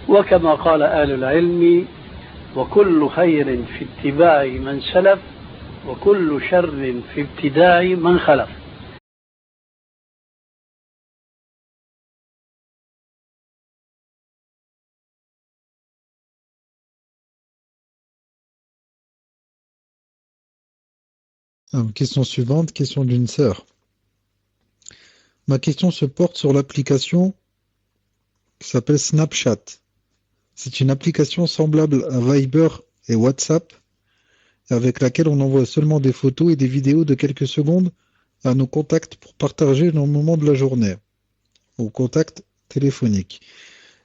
وكما قال أهل العلم وكل خير في اتباع من سلف وكل شر في ابتداع من خلف. Question suivante, question d'une sœur. Ma question se porte sur l'application qui s'appelle Snapchat. C'est une application semblable à Viber et WhatsApp, avec laquelle on envoie seulement des photos et des vidéos de quelques secondes à nos contacts pour partager nos moments de la journée, aux contacts téléphoniques.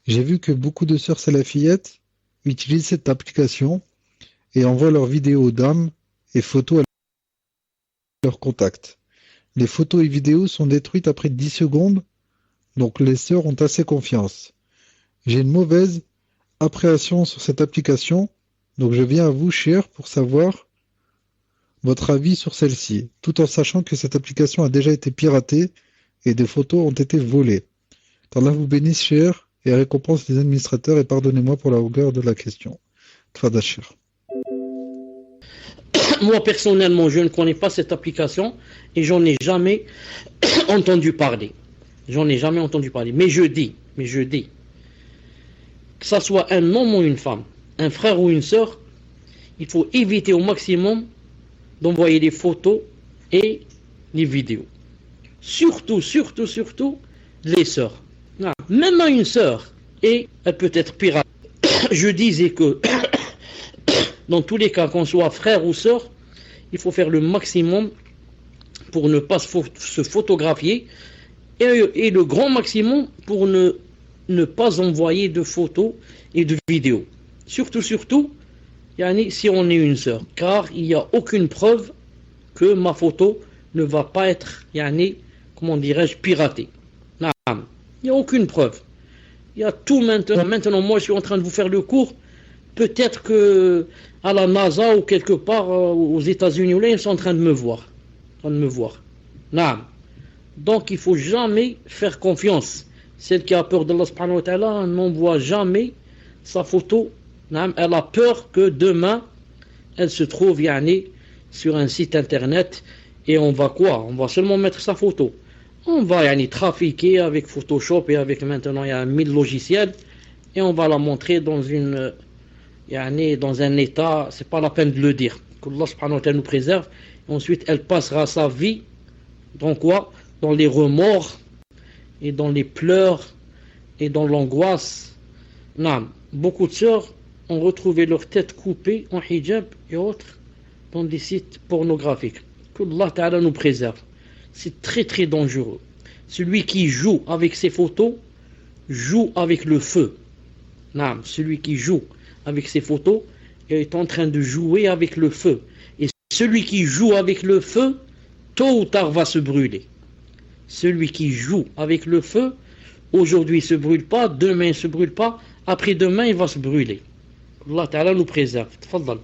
J'ai vu que beaucoup de sœurs salafiettes utilisent cette application et envoient leurs vidéos d'âme et photos à leurs contacts. Les photos et vidéos sont détruites après 10 secondes, donc les sœurs ont assez confiance. J'ai une mauvaise appréhension sur cette application, donc je viens à vous, cher, pour savoir votre avis sur celle-ci, tout en sachant que cette application a déjà été piratée et des photos ont été volées. Qu'Allah vous bénisse, cher, et récompense les administrateurs, et pardonnez-moi pour la longueur de la question. Tfadal, cher. Moi, personnellement, je ne connais pas cette application et j'en ai jamais entendu parler. Mais je dis, que ça soit un homme ou une femme, un frère ou une sœur, il faut éviter au maximum d'envoyer des photos et des vidéos. Surtout, les sœurs. Non, même à une sœur, et elle peut être pirate. Je disais que dans tous les cas, qu'on soit frère ou sœur, il faut faire le maximum pour ne pas se photographier et le grand maximum pour ne pas envoyer de photos et de vidéos. Surtout, si on est une sœur, car il n'y a aucune preuve que ma photo ne va pas être, piratée. Non, il n'y a aucune preuve. Il y a tout maintenant. Maintenant, moi, je suis en train de vous faire le cours. Peut-être que à la NASA ou quelque part aux États-Unis, ils sont en train de me voir. Non. Donc, il ne faut jamais faire confiance. Celle qui a peur d'Allah subhanahu wa ta'ala n'envoie jamais sa photo. Non. Elle a peur que demain, elle se trouve sur un site internet et on va quoi? On va seulement mettre sa photo. On va trafiquer avec Photoshop et avec maintenant il y a 1000 logiciels et on va la montrer dans un état, c'est pas la peine de le dire, qu'Allah subhanahu wa ta'ala nous préserve. Et ensuite elle passera sa vie dans quoi? Dans les remords et dans les pleurs et dans l'angoisse. Non, beaucoup de sœurs ont retrouvé leur tête coupée en hijab et autres dans des sites pornographiques. Qu'Allah ta'ala nous préserve. C'est très très dangereux. Celui qui joue avec ses photos joue avec le feu. Non, celui qui joue avec ses photos est en train de jouer avec le feu. Et celui qui joue avec le feu, tôt ou tard va se brûler. Celui qui joue avec le feu, aujourd'hui il ne se brûle pas, demain il ne se brûle pas, après-demain il va se brûler. Allah Ta'ala nous préserve. Tfaddal.